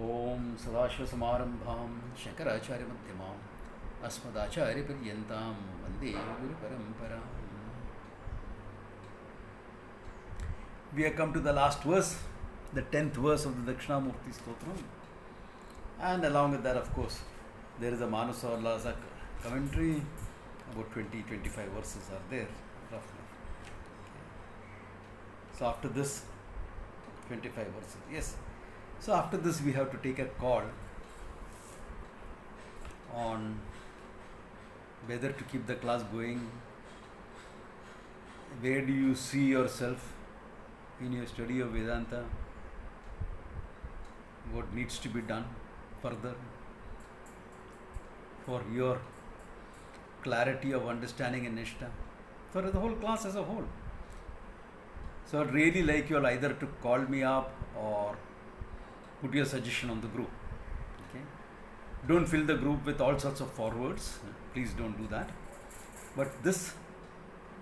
ओम सदाशिवसमारंभां शंकराचार्यमध्यमाम् अस्मदाचार्यपर्यन्तां वन्दे गुरुपरम्पराम्. We have come to the last verse, the 10th verse of the Dakshinamurti Stotram, and along with that, of course, there is a Manasa Ullasa commentary. About 20-25 verses are there, roughly. So after this, 25 verses, yes. So after this, we have to take a call on whether to keep the class going. Where do you see yourself in your study of Vedanta? What needs to be done further for your clarity of understanding and Nishtha, for the whole class as a whole. So I'd really like you all either to call me up or put your suggestion on the group. Okay? Don't fill the group with all sorts of forwards. Please don't do that. But this,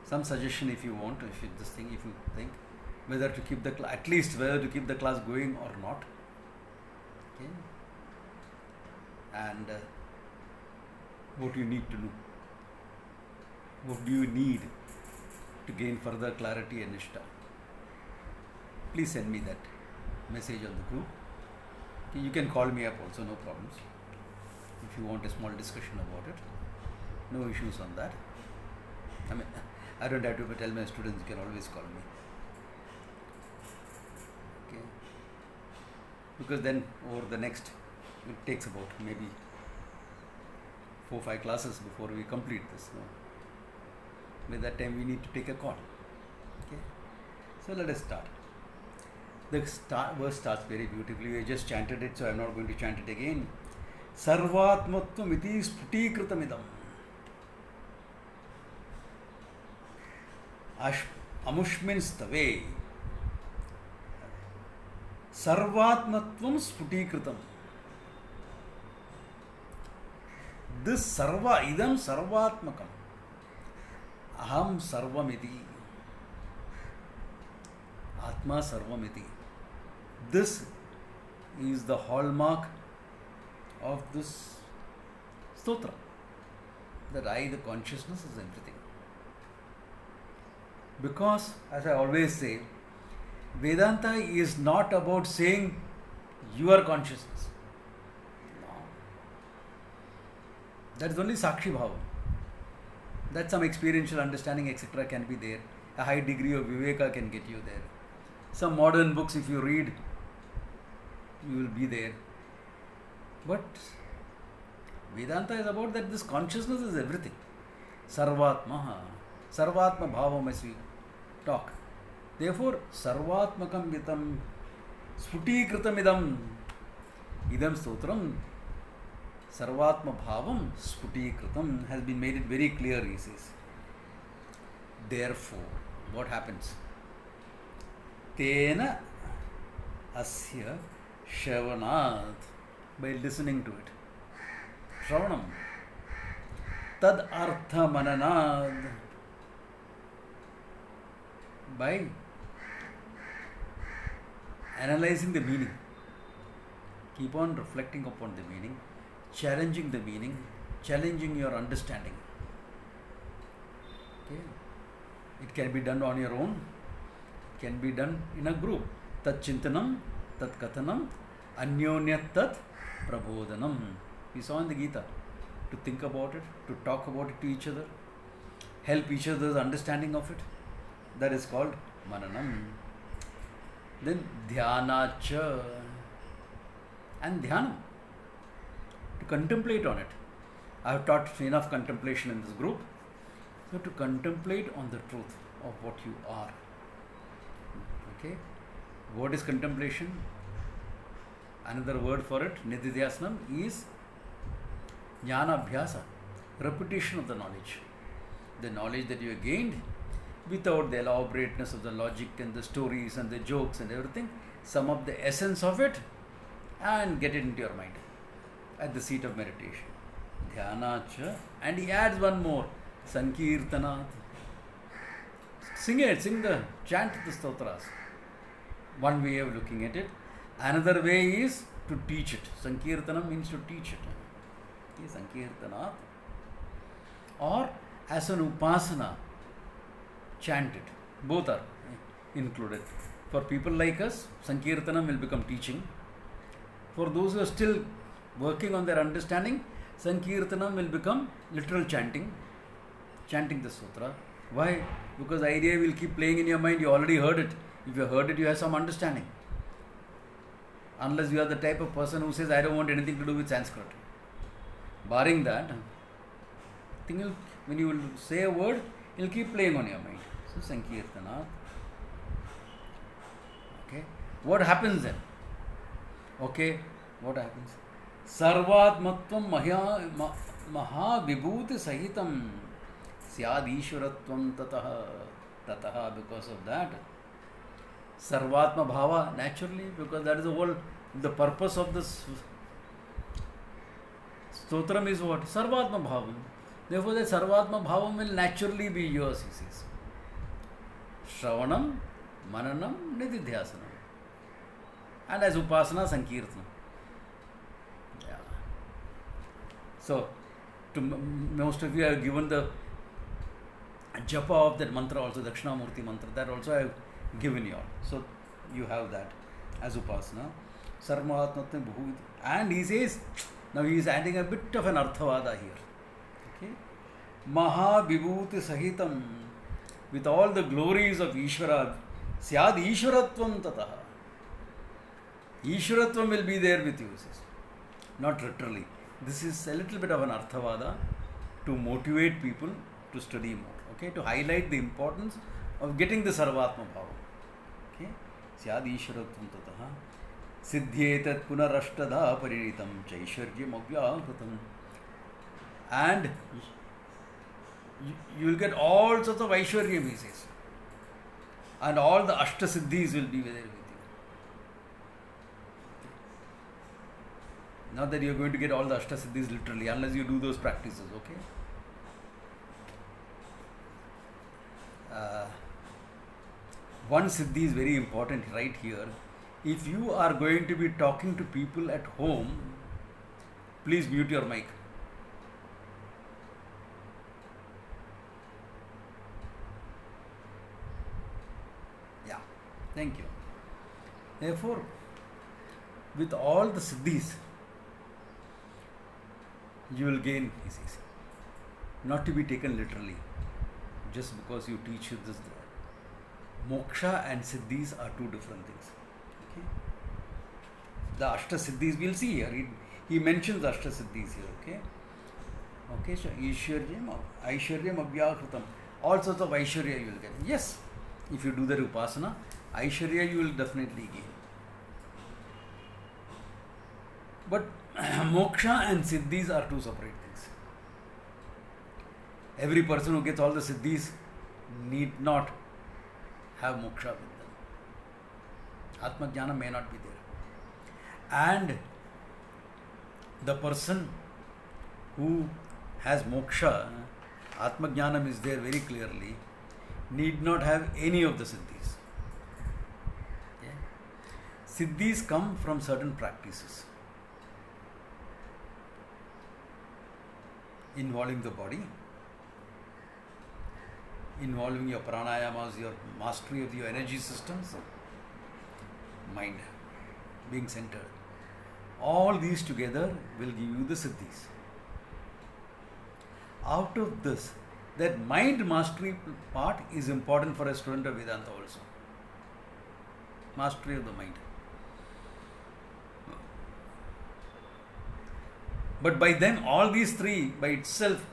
some suggestion if you want, if you think whether to keep the at least whether to keep the class going or not. Okay? And what you need to do. What do you need to gain further clarity and Nishtha? Please send me that message on the group. Okay, you can call me up also, no problems. If you want a small discussion about it, no issues on that. I mean, I don't have to tell my students, you can always call me. Okay. Because then over the next, it takes about maybe 4-5 classes before we complete this. No? By that time we need to take a call. Okay. So let us start. The verse starts very beautifully. We just chanted it, so I am not going to chant it again. Sarvatmatvam iti sputikritamidam. Amushmin stave. Sarvatmatvam sputikritam. This sarva, idam sarvatmakam. Aham sarvamiti. Atma sarvamiti. This is the hallmark of this stotra. That I, the consciousness, is everything. Because, as I always say, Vedanta is not about saying your consciousness. No. That is only Sakshi Bhava. That some experiential understanding, etc., can be there. A high degree of Viveka can get you there. Some modern books, if you read, you will be there. But Vedanta is about that this consciousness is everything. Sarvatmaha. Sarvatma bhavam as we talk. Therefore, sarvatmakam vitam sputikritam idam. Idam stotram. Sarvatma bhavam sputikritam has been made it very clear, he says. Therefore, what happens? Tena asya shravanat, by listening to it. Shravanam. Tad artha mananad, by analyzing the meaning. Keep on reflecting upon the meaning, challenging the meaning, challenging your understanding. Okay. It can be done on your own, it can be done in a group. Tat chintanam, tat kathanam, anyonyat tat prabodhanam. We saw in the Gita, to think about it, to talk about it to each other, help each other's understanding of it. That is called mananam. Then dhyanacha, and dhyanam, to contemplate on it. I have taught enough contemplation in this group. So to contemplate on the truth of what you are. Okay? What is contemplation? Another word for it, nididhyasnam, is jnana abhyasa, repetition of the knowledge. The knowledge that you have gained without the elaborateness of the logic and the stories and the jokes and everything. Sum up the essence of it and get it into your mind at the seat of meditation. Dhyanacha. And he adds one more, Sankirtanat. Sing it, chant the stotras. One way of looking at it. Another way is to teach it. Sankirtanam means to teach it. Sankirtanat. Or as an upasana, chant it. Both are included. For people like us, Sankirtanam will become teaching. For those who are still working on their understanding, Sankirtanam will become literal chanting. Chanting the sutra. Why? Because the idea will keep playing in your mind. You already heard it. If you heard it, you have some understanding. Unless you are the type of person who says, I don't want anything to do with Sanskrit. Barring that, when you will say a word, it will keep playing on your mind. So, Sankirtana. Okay. What happens then? Okay. What happens? Sarvatmatvam mahavibhuti sahitam syad ishwaratvam tataha. Because of that, Sarvatma Bhava, naturally, because that is the purpose of this stotram is what? Sarvatma Bhavam. Therefore, the Sarvatma Bhavam will naturally be yours, he says. Shravanam, Mananam, Nididhyasanam. And as Upasana, Sankirtanam. Yeah. So, to most of you, I have given the japa of that mantra also, Dakshinamurti mantra, that also I have given you all. So, you have that as Upasana. Sarvatmatvam Bhuti. And he says, now he is adding a bit of an Arthavada here. Okay? Mahavibhuti Sahitam, with all the glories of Ishvara, Syad Ishwaratvam Tataha. Ishwaratvam will be there with you, says. Not literally. This is a little bit of an Arthavada to motivate people to study more. Okay? To highlight the importance of getting the Sarvatma Bhava. Okay? Syad Ishwaratvam Tataha. Siddhyetat punarashtadha parinitam chaishwaryam avyakritam. And you will get all sorts of Aishwaryam, he says. And all the Ashta Siddhis will be there with you. Not that you are going to get all the Ashta Siddhis literally, unless you do those practices, okay? One Siddhi is very important right here. If you are going to be talking to people at home, please mute your mic. Yeah, thank you. Therefore, with all the siddhis, you will gain, he says, not to be taken literally, just because you teach you this. Moksha and siddhis are two different things. The Ashta Siddhis we'll see here. He mentions Ashta Siddhis here. Okay, so Aishwaryam Abhyakritam. All sorts of Aishwarya you will get. Yes, if you do the Upasana, Aishwarya you will definitely gain. But Moksha and Siddhis are two separate things. Every person who gets all the Siddhis need not have Moksha with them. Atma Jnana may not be there. And the person who has moksha, Atma Jnanam is there very clearly, need not have any of the siddhis. Okay? Siddhis come from certain practices involving the body, involving your pranayamas, your mastery of your energy systems, mind being centered. All these together will give you the siddhis. Out of this, that mind mastery part is important for a student of Vedanta also. Mastery of the mind. But by then, all these three by itself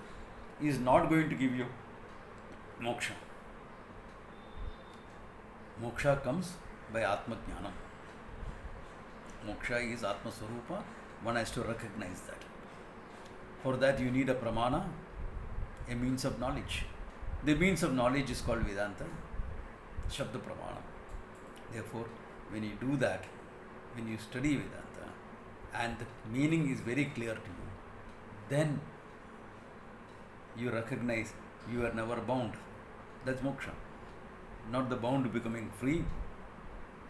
is not going to give you moksha. Moksha comes by Atma Jnanam. Moksha is Atma Swarupa. One has to recognize that. For that you need a pramana, a means of knowledge. The means of knowledge is called Vedanta, Shabda Pramana. Therefore, when you do that, when you study Vedanta, and the meaning is very clear to you, then you recognize you are never bound. That's moksha. Not the bound becoming free,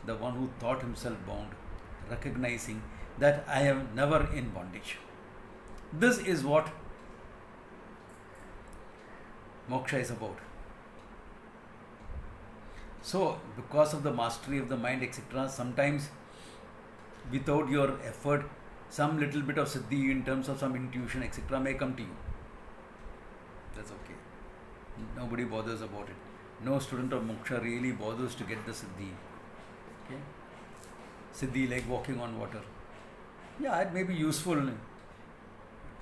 the one who thought himself bound, recognizing that I am never in bondage. This is what moksha is about. So, because of the mastery of the mind, etc., sometimes without your effort, some little bit of siddhi in terms of some intuition, etc., may come to you. That's okay. Nobody bothers about it. No student of moksha really bothers to get the siddhi. Okay? Siddhi like walking on water. Yeah, it may be useful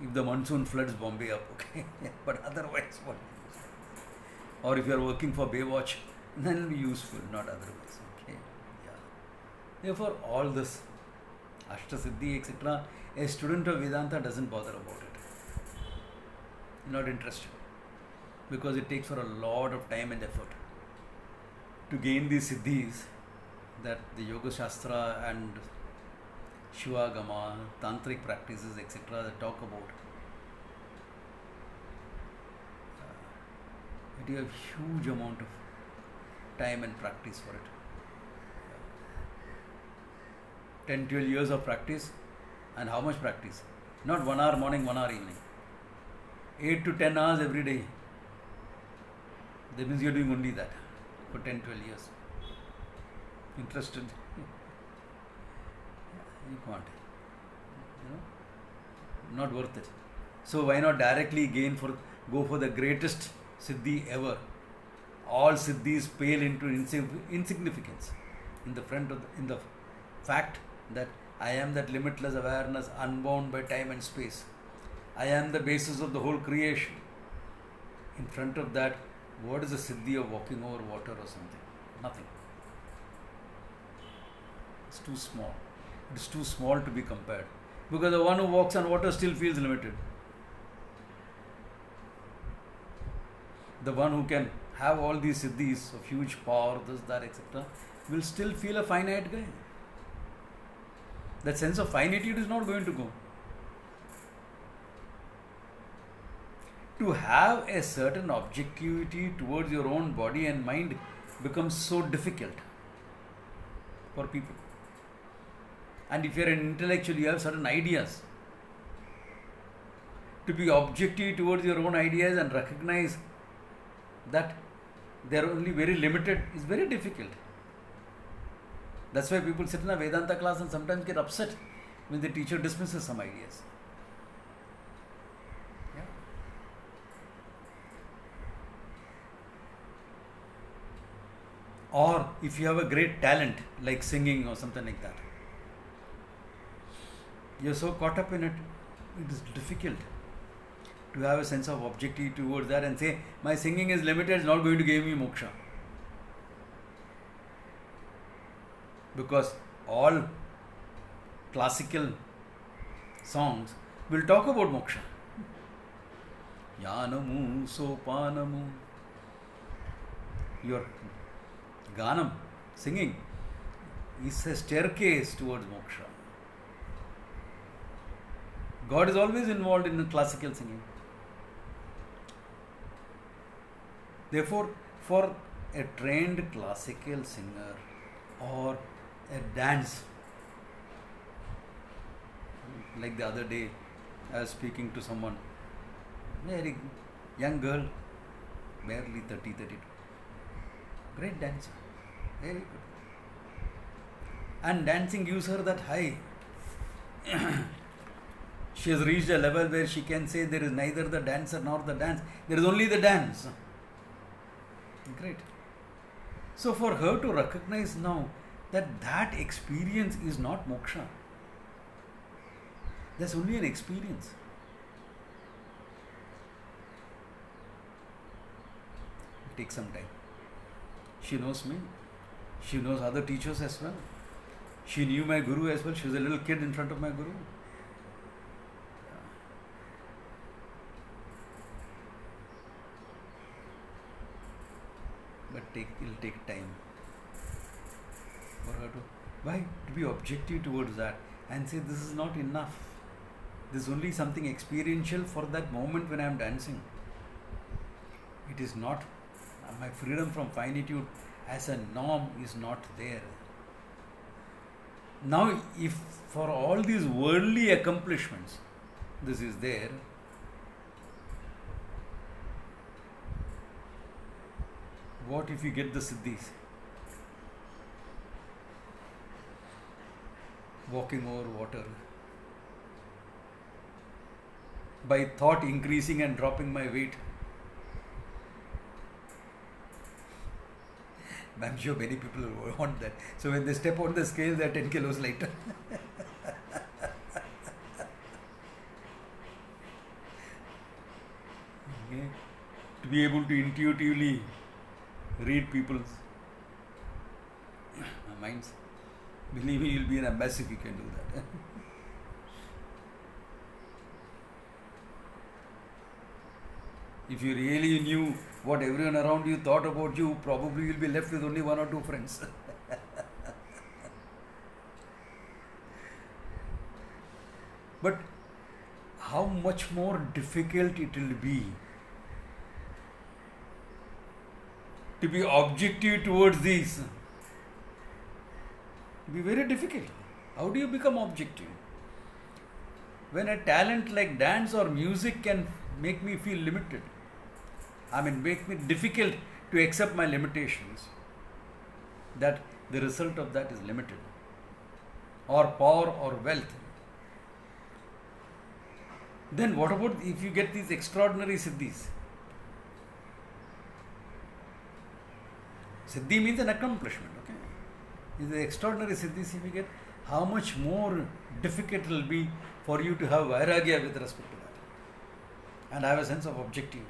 if the monsoon floods Bombay up, okay? But otherwise, what? Or if you are working for Baywatch, then it will be useful, not otherwise. Okay? Yeah. Therefore, all this, Ashtasiddhi, etc., a student of Vedanta doesn't bother about it. Not interested. Because it takes for a lot of time and effort to gain these siddhis that the Yoga Shastra and Shivagama, Tantric practices, etc., that talk about. It is a huge amount of time and practice for it. 10, 12 years of practice, and how much practice? Not 1 hour morning, 1 hour evening. 8 to 10 hours every day. That means you are doing only that for 10, 12 years. Interested? You can't. Not worth it. So why not directly go for the greatest siddhi ever? All siddhis pale into insignificance in the fact that I am that limitless awareness, unbound by time and space. I am the basis of the whole creation. In front of that, what is the siddhi of walking over water or something? Nothing. It's too small. It's too small to be compared. Because the one who walks on water still feels limited. The one who can have all these siddhis of huge power, this, that, etc., will still feel a finite guy. That sense of finitude is not going to go. To have a certain objectivity towards your own body and mind becomes so difficult for people. And if you are an intellectual, you have certain ideas. To be objective towards your own ideas and recognize that they are only very limited is very difficult. That's why people sit in a Vedanta class and sometimes get upset when the teacher dismisses some ideas. Yeah. Or if you have a great talent like singing or something like that, you're so caught up in it, it is difficult to have a sense of objectivity towards that and say, my singing is limited, it's not going to give me moksha. Because all classical songs will talk about moksha. Yanamu sopanamu. Your ganam, singing, is a staircase towards moksha. God is always involved in classical singing. Therefore, for a trained classical singer or a dance, like the other day, I was speaking to someone, very young girl, barely 30, 32, great dancer, very good. And dancing gives her that high. She has reached a level where she can say there is neither the dancer nor the dance, there is only the dance. Great. So for her to recognize now that experience is not moksha, that's only an experience. It takes some time. She knows me. She knows other teachers as well. She knew my guru as well. She was a little kid in front of my guru. But it will take time for her to be objective towards that and say this is not enough. This is only something experiential for that moment when I am dancing. It is not, my freedom from finitude as a norm is not there. Now, if for all these worldly accomplishments, this is there, what if you get the siddhis? Walking over water, by thought increasing and dropping my weight. I'm sure many people want that. So when they step on the scale, they're 10 kilos lighter. Okay. To be able to intuitively read people's minds. Believe me, you'll be an ambassador if you can do that. If you really knew what everyone around you thought about you, probably you'll be left with only 1 or 2 friends. But how much more difficult it will be to be objective towards these. It will be very difficult. How do you become objective? When a talent like dance or music can make me feel limited, make me difficult to accept my limitations, that the result of that is limited, or power or wealth. Then what about if you get these extraordinary siddhis? Siddhi means an accomplishment, okay? These are extraordinary siddhis if you get, how much more difficult it will be for you to have vairagya with respect to that and have a sense of objectivity.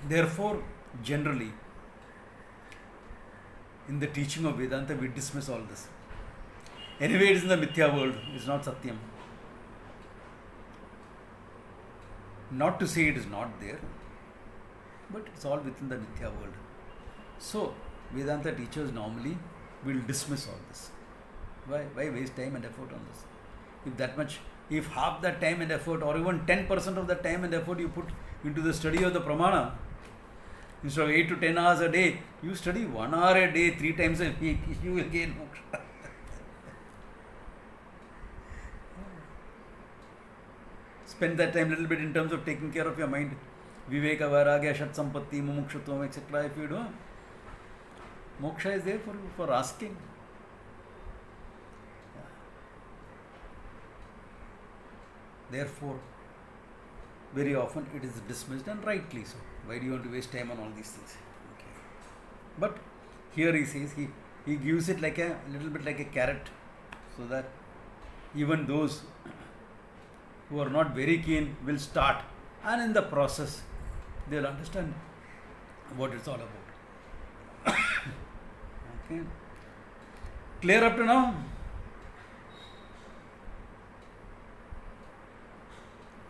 Therefore, generally, in the teaching of Vedanta, we dismiss all this. Anyway, it is in the Mithya world, it is not Satyam. Not to say it is not there, but it's all within the Mithya world. So, Vedanta teachers normally will dismiss all this. Why waste time and effort on this? If half that time and effort, or even 10% of the time and effort you put into the study of the Pramana, instead of 8 to 10 hours a day, you study 1 hour a day, 3 times a week, you will gain moksha. Spend that time a little bit in terms of taking care of your mind. Viveka, Vairagya, Shat Sampatti, Mumukshutvam, etc. If you do, moksha is there for you, for asking. Therefore, very often it is dismissed, and rightly so. Why do you want to waste time on all these things? Okay. But here he says, he gives it like a little bit like a carrot, so that even those who are not very keen will start, and in the process they will understand what it's all about. Okay. Clear up to now?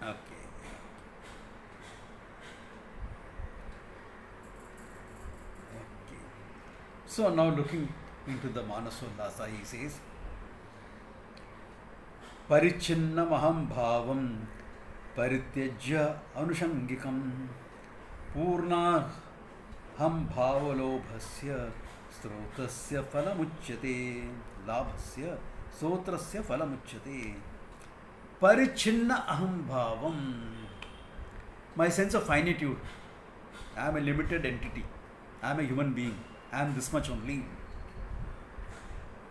Okay. So now looking into the Manasollasa, he says, Parichinnam aham bhavam parityajya anushangikam purna ham bhavalobhasya srotasya phalamuchyate labhasya sotrasya phalamuchyate. Parichinna aham bhavam. My sense of finitude. I am a limited entity. I am a human being. I am this much only.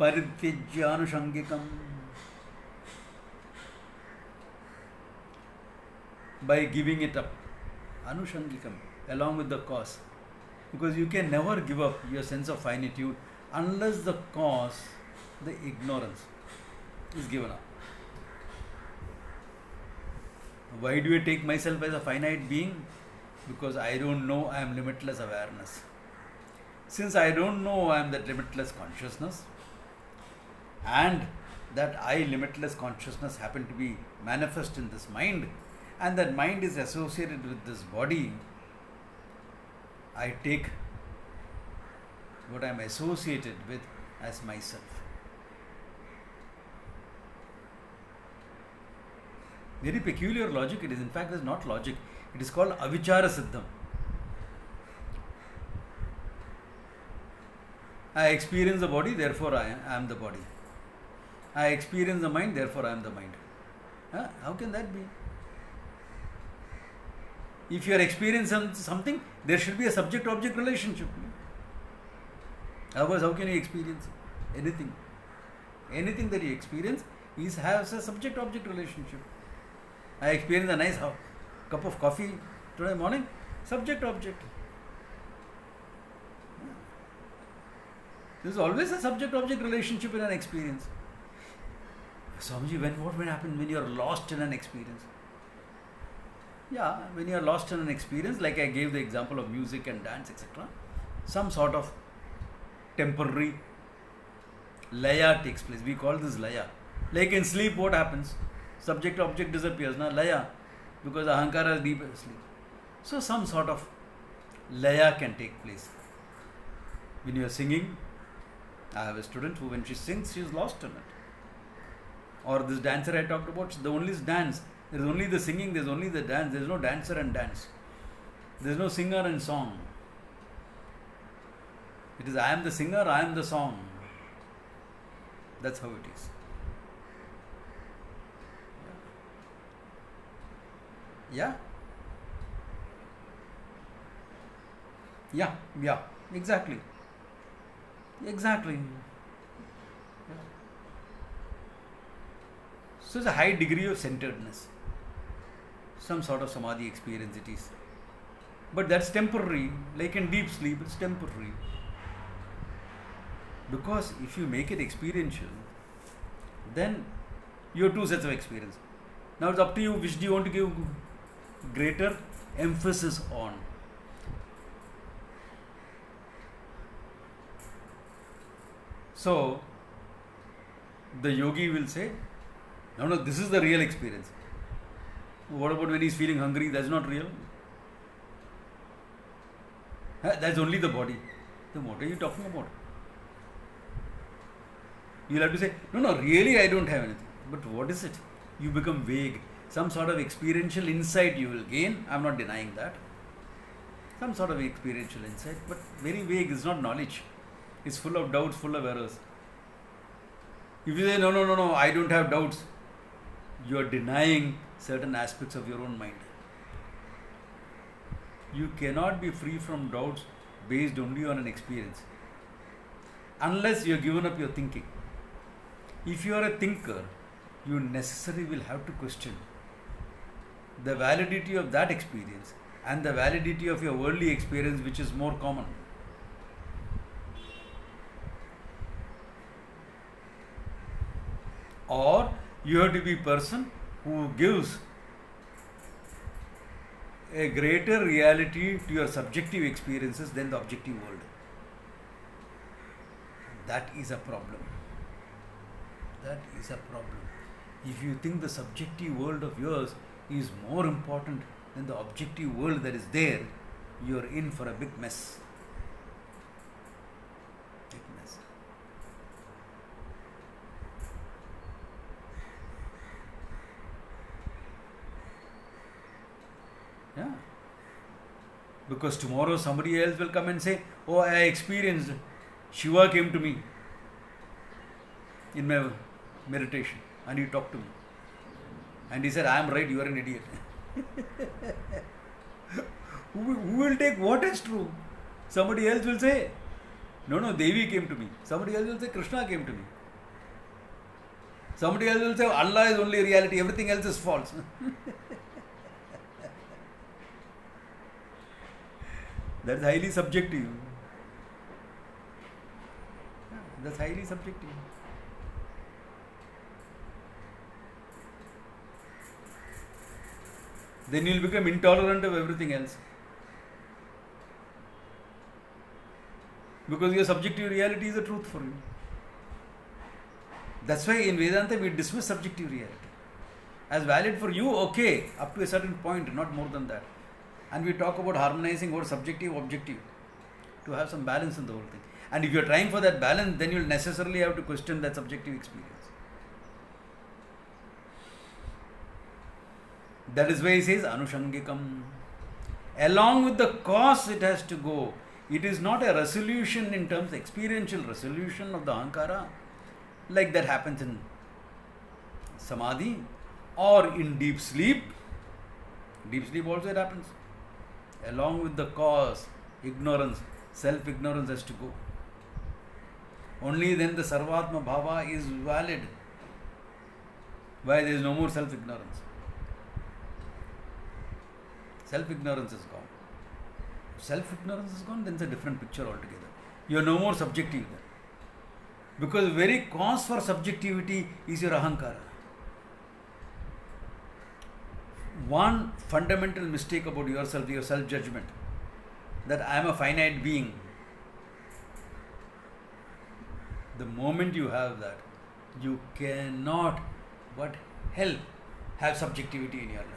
Parityajya anushangikam. By giving it up. Anushangikam. Along with the cause. Because you can never give up your sense of finitude unless the cause, the ignorance, is given up. Why do I take myself as a finite being? Because I don't know I am limitless awareness. Since I don't know I am that limitless consciousness, and that I, limitless consciousness, happen to be manifest in this mind, and that mind is associated with this body, I take what I am associated with as myself. Very peculiar logic it is. In fact, it is not logic. It is called avichara siddham. I experience the body, therefore I am the body. I experience the mind, therefore I am the mind. How can that be? If you are experiencing something, there should be a subject-object relationship. Otherwise, how can you experience anything? Anything that you experience has a subject-object relationship. I experienced a nice cup of coffee today morning. Subject-object. There is always a subject-object relationship in an experience. Swamiji, what will happen when you are lost in an experience? Yeah, when you are lost in an experience, like I gave the example of music and dance, etc., some sort of temporary laya takes place. We call this laya. Like in sleep, what happens? Subject-object disappears, laya, because ahankara is deep asleep. So some sort of laya can take place. When you are singing, I have a student who, when she sings, she is lost in it. Or this dancer I talked about, the only dance. There is only the singing, there is only the dance. There is no dancer and dance. There is no singer and song. It is I am the singer, I am the song. That's how it is. Yeah? Yeah, exactly. Exactly. Yeah. So it's a high degree of centeredness. Some sort of samadhi experience it is. But that's temporary. Like in deep sleep, it's temporary. Because if you make it experiential, then you have two sets of experience. Now it's up to you which do you want to give greater emphasis on. So, the yogi will say, no, this is the real experience. What about when he's feeling hungry? That's not real. That's only the body. Then what are you talking about? You'll have to say, no, really I don't have anything. But what is it? You become vague. Some sort of experiential insight you will gain. I'm not denying that. Some sort of experiential insight, but very vague. It's not knowledge. It's full of doubts, full of errors. If you say, no, I don't have doubts, you are denying certain aspects of your own mind. You cannot be free from doubts based only on an experience. Unless you have given up your thinking. If you are a thinker, you necessarily will have to question the validity of that experience and the validity of your worldly experience, which is more common. Or you have to be a person who gives a greater reality to your subjective experiences than the objective world. That is a problem. That is a problem. If you think the subjective world of yours is more important than the objective world that is there, you are in for a big mess. Big mess. Yeah. Because tomorrow somebody else will come and say, oh, I experienced, Shiva came to me in my meditation and he talked to me. And he said, I am right, you are an idiot. Who will take what is true? Somebody else will say, no, Devi came to me. Somebody else will say, Krishna came to me. Somebody else will say, Allah is only reality, everything else is false. That's highly subjective. That's highly subjective. Then you will become intolerant of everything else. Because your subjective reality is the truth for you. That's why in Vedanta we dismiss subjective reality. As valid for you, okay, up to a certain point, not more than that. And we talk about harmonizing what subjective, objective, to have some balance in the whole thing. And if you are trying for that balance, then you will necessarily have to question that subjective experience. That is why he says Anushangikam. Along with the cause it has to go. It is not a resolution in terms of experiential resolution of the Ahankara, like that happens in samadhi, or in deep sleep. Deep sleep also it happens. Along with the cause, ignorance, self-ignorance has to go. Only then the Sarvatma Bhava is valid. Why? There is no more self-ignorance. Self-ignorance is gone. If self-ignorance is gone, then it's a different picture altogether. You are no more subjective then. Because the very cause for subjectivity is your ahankara. One fundamental mistake about yourself, your self-judgment, that I am a finite being. The moment you have that, you cannot but hell have subjectivity in your life.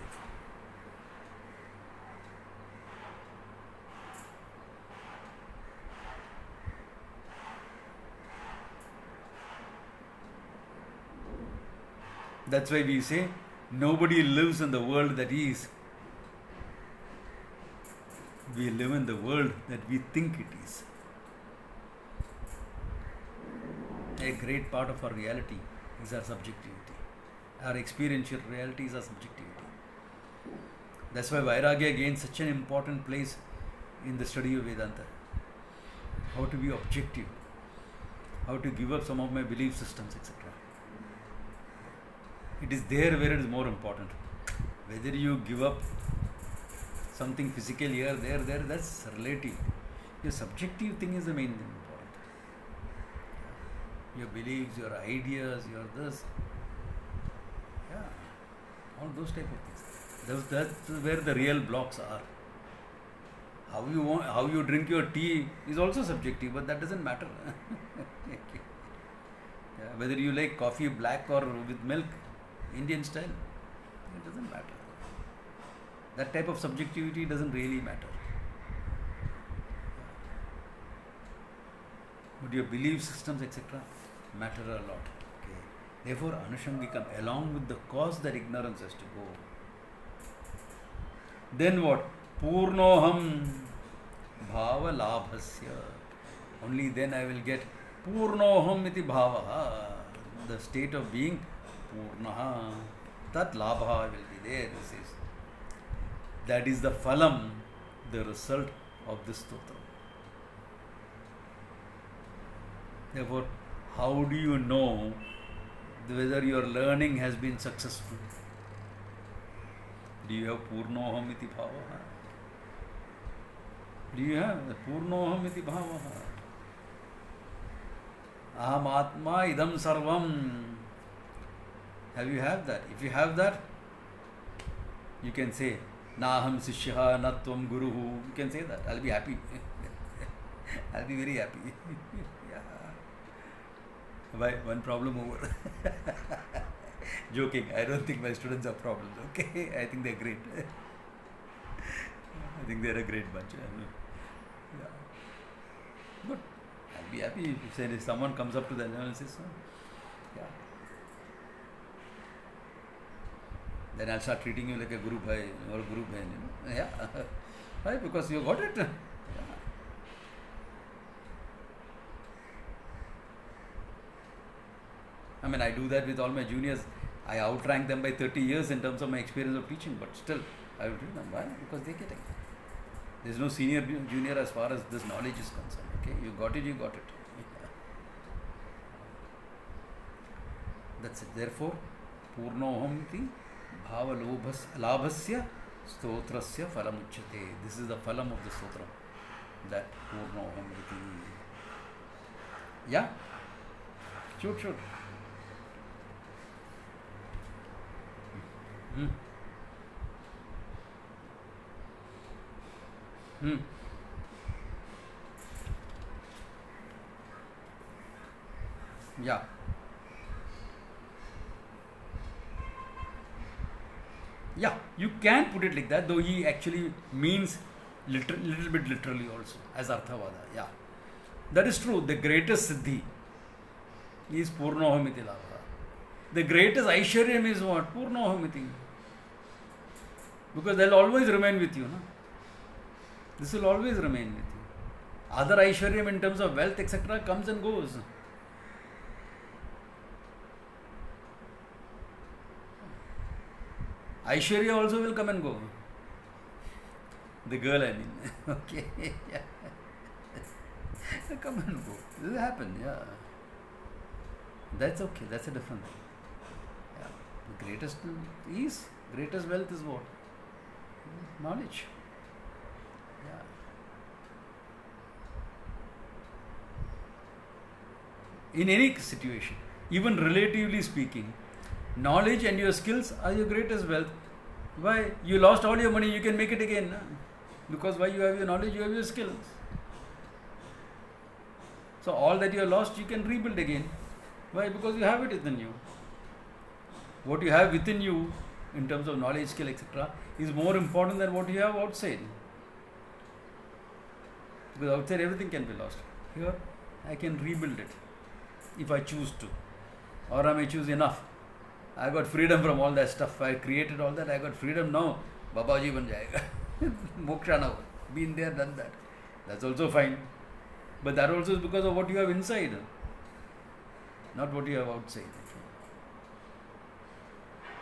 That's why we say nobody lives in the world that is. We live in the world that we think it is. A great part of our reality is our subjectivity. Our experiential reality is our subjectivity. That's why Vairagya gains such an important place in the study of Vedanta. How to be objective, how to give up some of my belief systems, etc. It is there where it is more important. Whether you give up something physical here, there, that's relative. Your subjective thing is the main thing important. Your beliefs, your ideas, your this. Yeah, all those type of things. That's where the real blocks are. How you drink your tea is also subjective, but that doesn't matter. Yeah, whether you like coffee black or with milk, Indian style, it doesn't matter. That type of subjectivity doesn't really matter. But your belief systems, etc., matter a lot. Okay. Therefore, Anushangikam, along with the cause that ignorance has to go. Then what? Purnoham bhava labhasya. Only then I will get Purnoham iti bhavaha. The state of being Purnaha. Tat labha will be there. That is the phalam, the result of this stotra. Therefore, how do you know whether your learning has been successful? Do you have Purnoham iti bhavaha? Do you have the Purnoham iti bhavaha? Aham atma idam sarvam. Have you have that? If you have that, you can say, Naham Sishyaha Natvam Guruhu. You can say that. I'll be happy. I'll be very happy. Yeah. Why? One problem over. Joking. I don't think my students have problems. Okay. I think they're great. I think they're a great bunch. Yeah. Good. I'll be happy if someone comes up to the analysis. Yeah. Then I'll start treating you like a Guru Bhai or Guru Bhain, you know. Yeah. Why? Because you got it. Yeah. I mean, I do that with all my juniors. I outrank them by 30 years in terms of my experience of teaching, but still, I will treat them. Why? Because they're getting it. There's no senior junior as far as this knowledge is concerned. Okay, you got it, you got it. Yeah. That's it. Therefore, Purnoham iti bhava labhasya stotrasya phalamuchyate. This is the phalam of the stotra. That Purnoham iti. Yeah? Sure. Yeah. Yeah, you can put it like that, though he actually means little bit literally also, as Arthavada. Yeah. That is true. The greatest Siddhi is Purnohamiti Labha. The greatest Aishwaryam is what? Purnohamiti. Because they will always remain with you. No? This will always remain with you. Other Aishwaryam in terms of wealth, etc., comes and goes. Aishwarya also will come and go. The girl, I mean. Okay. Yeah. Come and go. This will happen, yeah. That's okay. That's a different thing. Yeah. The greatest wealth is what? Knowledge. Yeah. In any situation, even relatively speaking, knowledge and your skills are your greatest wealth. Why? You lost all your money, you can make it again. No? Because why? You have your knowledge, you have your skills. So all that you have lost, you can rebuild again. Why? Because you have it within you. What you have within you, in terms of knowledge, skill, etc., is more important than what you have outside. Because outside everything can be lost. Here, I can rebuild it if I choose to. Or I may choose enough. I got freedom from all that stuff. I created all that. I got freedom now. Babaji ban jayega. Moksha now. Been there, done that. That's also fine. But that also is because of what you have inside, not what you have outside.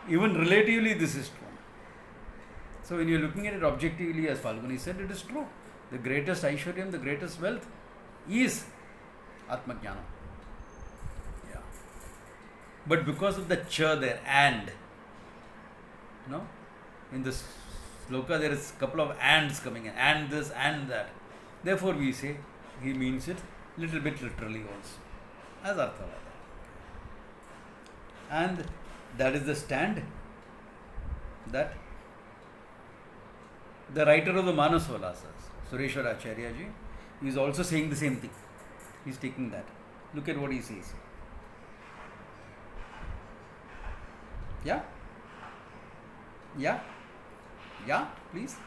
Even relatively, this is true. So when you are looking at it objectively, as Falguni said, it is true. The greatest Aishwaryam, the greatest wealth is Atmajnana. Yeah. But because of the cha there, and, in this sloka there is a couple of ands coming in, and this and that. Therefore we say, he means it little bit literally also, as Arthavada. And that is the stand that the writer of the Manasvalasas, Sureshwara Acharya ji, is also saying the same thing. He is taking that. Look at what he says. Yeah? Yeah? Yeah, please.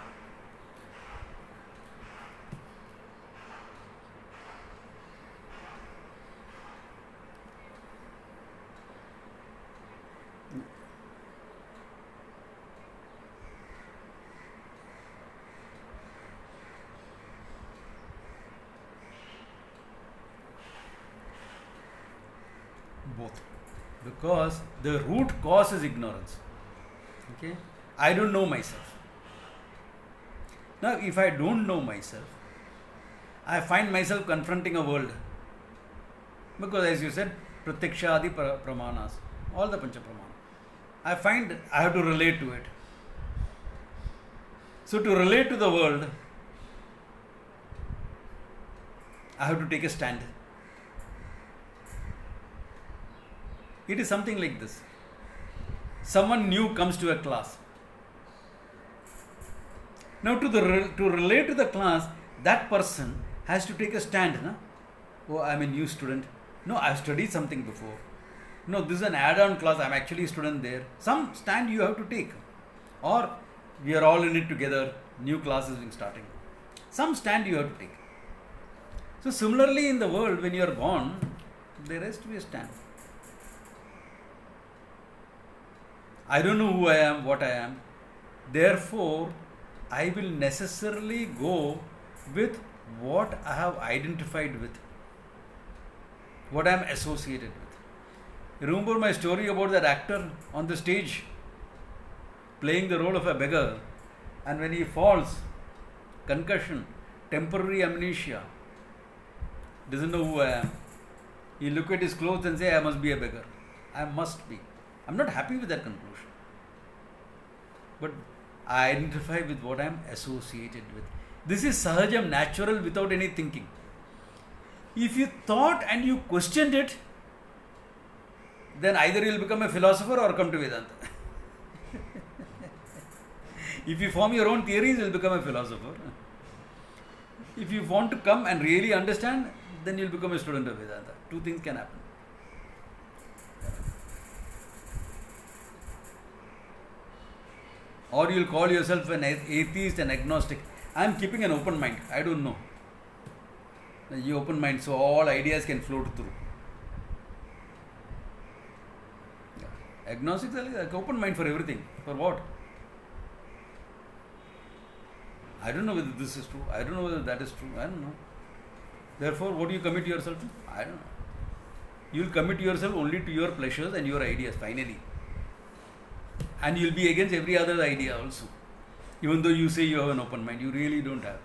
Both. Because the root cause is ignorance. Okay? I don't know myself. Now, if I don't know myself, I find myself confronting a world. Because as you said, Pratyaksha Adi Pramanas, all the Pancha Pramana. I find I have to relate to it. So to relate to the world, I have to take a stand. It is something like this. Someone new comes to a class. Now to relate to the class, that person has to take a stand. No? Oh, I am a new student. No, I have studied something before. No, this is an add-on class. I am actually a student there. Some stand you have to take. Or we are all in it together. New class is being starting. Some stand you have to take. So similarly in the world, when you are born, there has to be a stand. I don't know who I am, what I am. Therefore, I will necessarily go with what I have identified with, what I am associated with. Remember my story about that actor on the stage playing the role of a beggar, and when he falls, concussion, temporary amnesia, doesn't know who I am. He look at his clothes and say, I must be a beggar. I must be. I'm not happy with that conclusion. But I identify with what I am associated with. This is sahajam, natural, without any thinking. If you thought and you questioned it, then either you will become a philosopher or come to Vedanta. If you form your own theories, you will become a philosopher. If you want to come and really understand, then you will become a student of Vedanta. Two things can happen. Or you will call yourself an atheist and agnostic. I am keeping an open mind. I don't know. You open mind, so all ideas can float through. Agnostics are like open mind for everything. For what? I don't know whether this is true. I don't know whether that is true. I don't know. Therefore, what do you commit yourself to? I don't know. You will commit yourself only to your pleasures and your ideas, finally. And you'll be against every other idea also. Even though you say you have an open mind, you really don't have.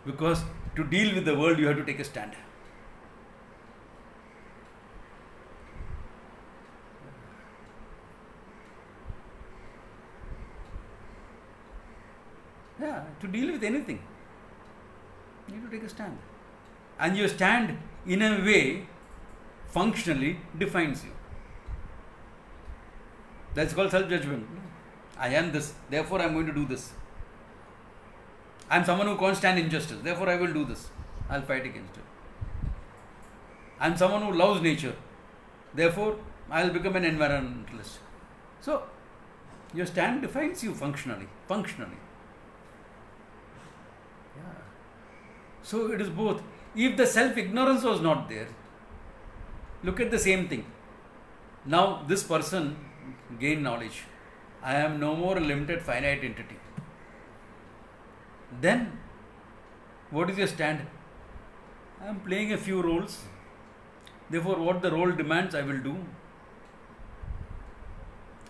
Because to deal with the world, you have to take a stand. Yeah, to deal with anything, you need to take a stand. And your stand, in a way, functionally defines you. That's called self-judgment. I am this, therefore I am going to do this. I am someone who can't stand injustice, therefore I will do this. I'll fight against it. I am someone who loves nature, therefore I'll become an environmentalist. So, your stand defines you functionally. Yeah. So it is both. If the self-ignorance was not there, look at the same thing. Now this person gained knowledge. I am no more a limited finite entity. Then, what is your stand? I am playing a few roles. Therefore, what the role demands, I will do.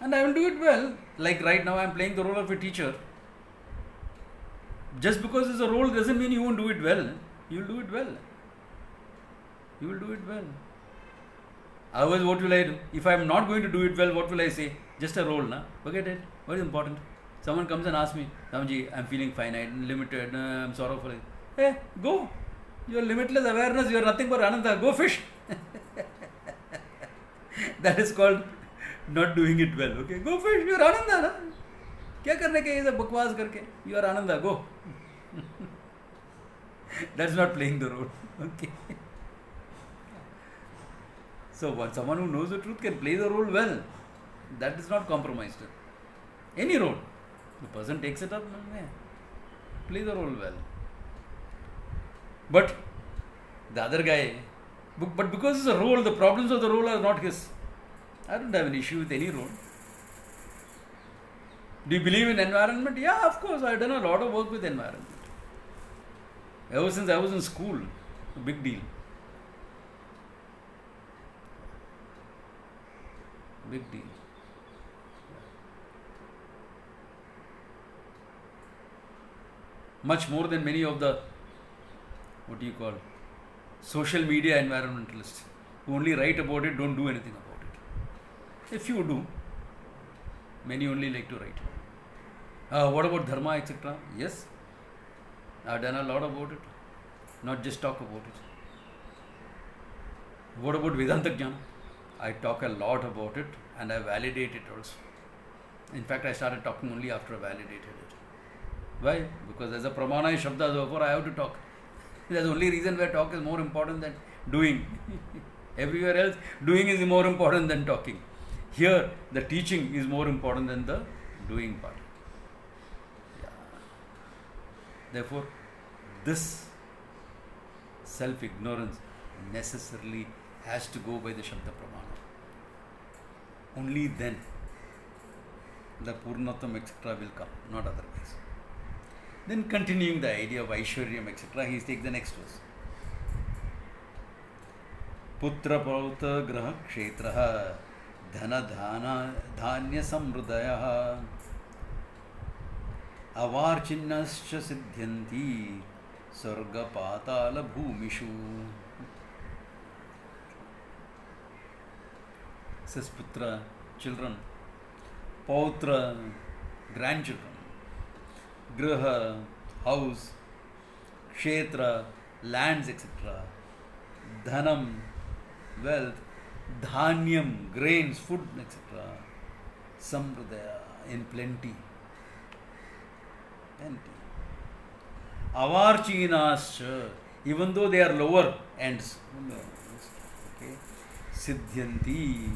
And I will do it well. Like right now, I am playing the role of a teacher. Just because it's a role doesn't mean you won't do it well. You will do it well. You will do it well. Otherwise, what will I do? If I am not going to do it well, what will I say? Just a role, na? Forget it. What is important? Someone comes and asks me, Ramji, I am feeling finite, limited, I am sorrowful. Hey, go. Your limitless awareness, you are nothing but Ananda. Go fish. That is called not doing it well. Okay, go fish. You are Ananda. Na? क्या करने के ये सब बकवास करके? You are Ananda. Go. That's not playing the role. Okay. So, someone who knows the truth can play the role well. That is not compromised. Any role. The person takes it up, play the role well. But the other guy, but because it's a role, the problems of the role are not his. I don't have an issue with any role. Do you believe in environment? Yeah, of course. I've done a lot of work with environment. Ever since I was in school, a big deal. Big deal. Much more than many of the, social media environmentalists who only write about it, don't do anything about it. A few do. Many only like to write. What about dharma, etc.? Yes, I've done a lot about it. Not just talk about it. What about Vedanta Jnana? I talk a lot about it and I validate it also. In fact, I started talking only after I validated it. Why? Because as a pramana is shabda, therefore I have to talk. That's the only reason where talk is more important than doing. Everywhere else, doing is more important than talking. Here, the teaching is more important than the doing part. Yeah. Therefore, this self-ignorance necessarily has to go by the Shabda Pramana. Only then the Purnattam etc. will come, not otherwise. Then continuing the idea of Aishwaryam etc., he takes the next verse. Putra Pauta Graha Kshetraha Dhana Dhana Dhanya Samrudaya Avarchinnascha Siddhyanti Sarga Patala Bhumishu. Says Putra, children, Pautra, grandchildren, Graha, house, Kshetra, lands, etc., Dhanam, wealth, Dhanyam, grains, food, etc., Samrudaya, in plenty. Avarchinascha, even though they are lower ends. Okay. Siddhyanti,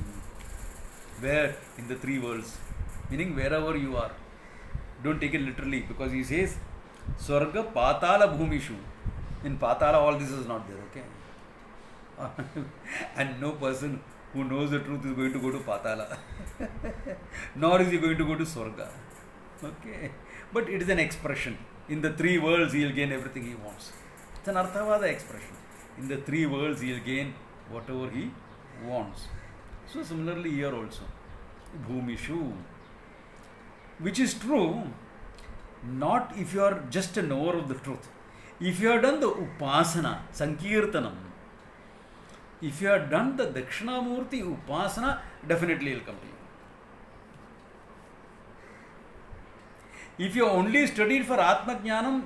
where? In the three worlds. Meaning wherever you are. Don't take it literally, because he says Swarga Patala Bhumishu. In Patala all this is not there, okay? And no person who knows the truth is going to go to Patala. Nor is he going to go to Swarga. Okay? But it is an expression. In the three worlds he will gain everything he wants. It's an Arthavada expression. In the three worlds he will gain whatever he wants. So similarly here also, Bhumishu, which is true, not if you are just a knower of the truth. If you have done the Upasana, Sankirtanam, if you have done the Dakshinamurti Upasana, definitely it will come to you. If you only studied for Atma Jnanam,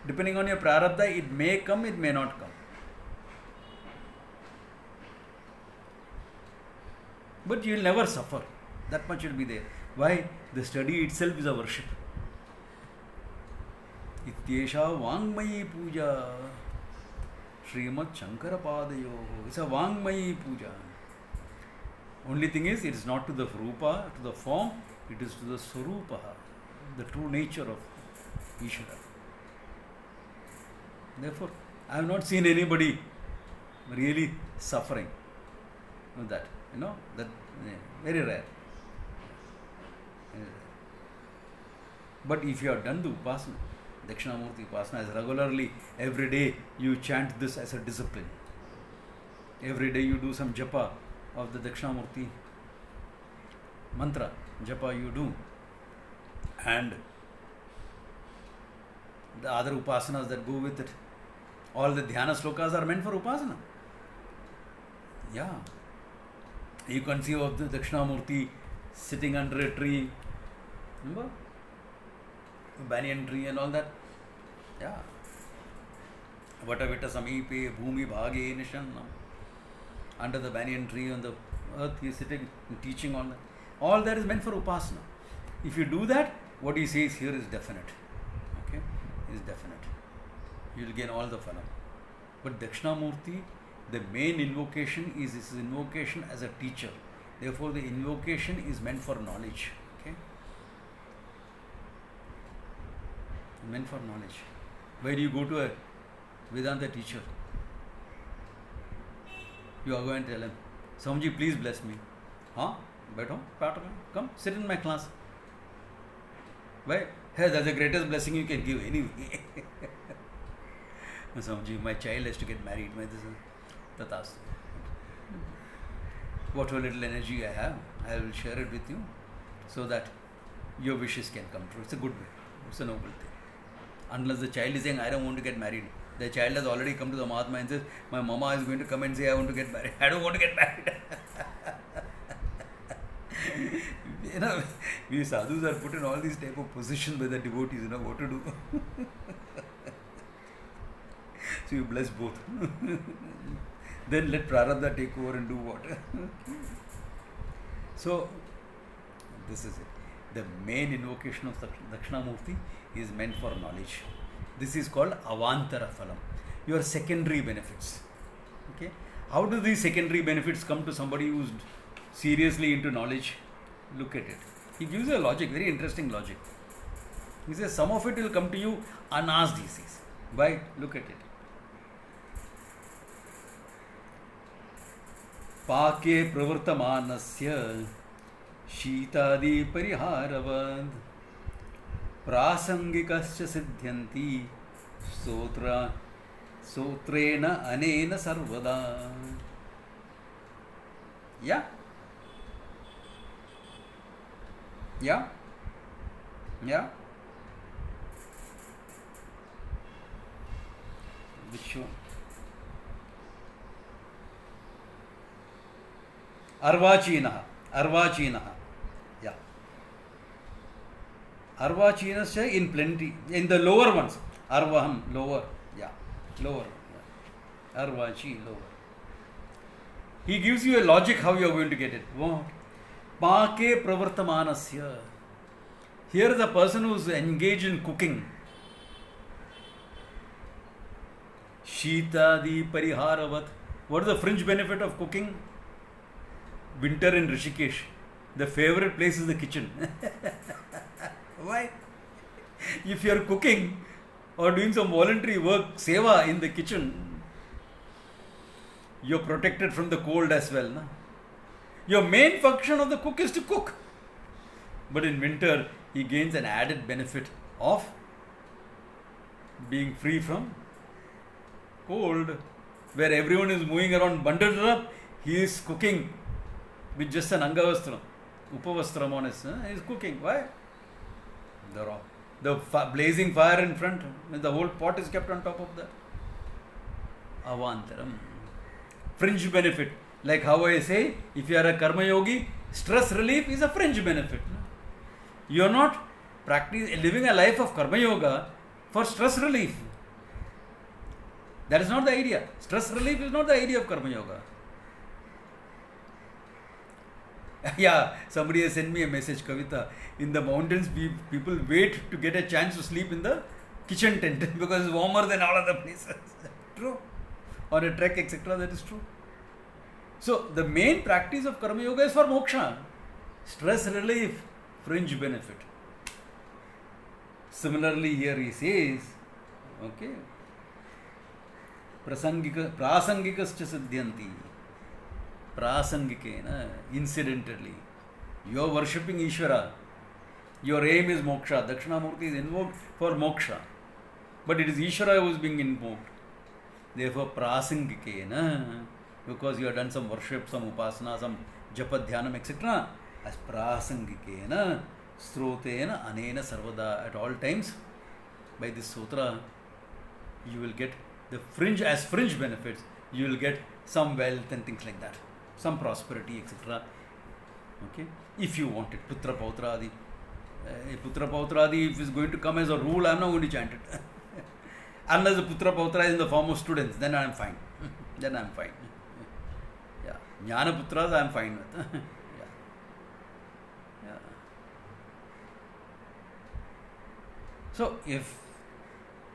depending on your prarabdha, it may come, it may not come. But you will never suffer. That much will be there. Why? The study itself is a worship. Ityesha Vangmayi Puja Srimad Shankara Padayo. It's a Vangmayi Puja. Only thing is, it is not to the Rupa, to the form, it is to the Swarupa, the true nature of Ishvara. Therefore, I have not seen anybody really suffering with that. That very rare. But if you have done the Upasana, Dakshinamurti Upasana, as regularly, every day you chant this as a discipline. Every day you do some japa of the Dakshinamurti mantra, japa you do. And the other upasanas that go with it. All the dhyana slokas are meant for upasana. Yeah. You conceive of the Dakshinamurti sitting under a tree. Remember? A banyan tree and all that. Yeah. Vatavita Samipe Bhumi Bhage Nishannam. Under the banyan tree on the earth, he is sitting and teaching all that. All that is meant for upasana. If you do that, what he says here is definite. Okay? Is definite. You will gain all the phala. But Dakshinamurti, the main invocation is his invocation as a teacher. Therefore, the invocation is meant for knowledge. Okay? Meant for knowledge. Where you go to a Vedanta teacher, you are going to tell him, Swamiji, please bless me. Huh? Baitho, come, sit in my class. Why? Hey, that's the greatest blessing you can give anyway. Swamiji, my child has to get married. Tatas. Whatever little energy I have, I will share it with you so that your wishes can come true. It's a good way. It's a noble thing. Unless the child is saying, I don't want to get married. The child has already come to the Mahatma and says, my mama is going to come and say, I want to get married. I don't want to get married. We sadhus are put in all these type of positions by the devotees, what to do. So you bless both. Then let Prarabdha take over and do what? So, this is it. The main invocation of Dakshinamurti is meant for knowledge. This is called Avantara Phalam. Your secondary benefits. Okay? How do these secondary benefits come to somebody who's seriously into knowledge? Look at it. He gives a logic, very interesting logic. He says some of it will come to you unasked, he says. Why? Look at it. Pake pravartamanasya शीतादि परिहारवद प्रासंगिकश्च सिद्ध्यन्ति स्तोत्रेण अनेन सर्वदा. Yeah? Yeah? Yeah? Which one? Arvachinah. Yeah. Arvachinasya in plenty. In the lower ones. Arvaham, lower. Yeah. Lower. Yeah. Arvachi, lower. He gives you a logic how you are going to get it. What? Pake pravartamanasya. Here is a person who is engaged in cooking. Shitadi pariharavat. What is the fringe benefit of cooking? Winter in Rishikesh. The favorite place is the kitchen. Why? If you are cooking or doing some voluntary work, seva in the kitchen, you are protected from the cold as well. Na? Your main function of the cook is to cook. But in winter, he gains an added benefit of being free from cold. Where everyone is moving around bundled up, he is cooking with just an angavastram, upavastram on his, he's cooking. Why? The blazing fire in front, the whole pot is kept on top of that. Avantaram. Fringe benefit. Like how I say, if you are a karma yogi, stress relief is a fringe benefit. You are not living a life of karma yoga for stress relief. That is not the idea. Stress relief is not the idea of karma yoga. Yeah, somebody has sent me a message, Kavita. In the mountains, people wait to get a chance to sleep in the kitchen tent because it's warmer than all other places. True. On a trek, etc., that is true. So, the main practice of karma yoga is for moksha. Stress relief, fringe benefit. Similarly, here he says, okay, prasangikascha siddhyanti. Prasangikena, incidentally. You are worshipping Ishvara. Your aim is moksha. Dakshinamurti is invoked for moksha. But it is Ishvara who is being invoked. Therefore, prasangikena, because you have done some worship, some upasana, some japa dhyanam, etc. As prasangikena, srotena, anena sarvada, at all times, by this sutra, you will get the fringe, as fringe benefits, you will get some wealth and things like that. Some prosperity, etc. Okay? If you want it, Putra Pautradi. Putra Pautradi, if it's going to come as a rule, I am not going to chant it. Unless the Putra Pautra is in the form of students, then I am fine. Then I am fine. Yeah. Jnana Putras, I am fine with. Yeah. Yeah. So, if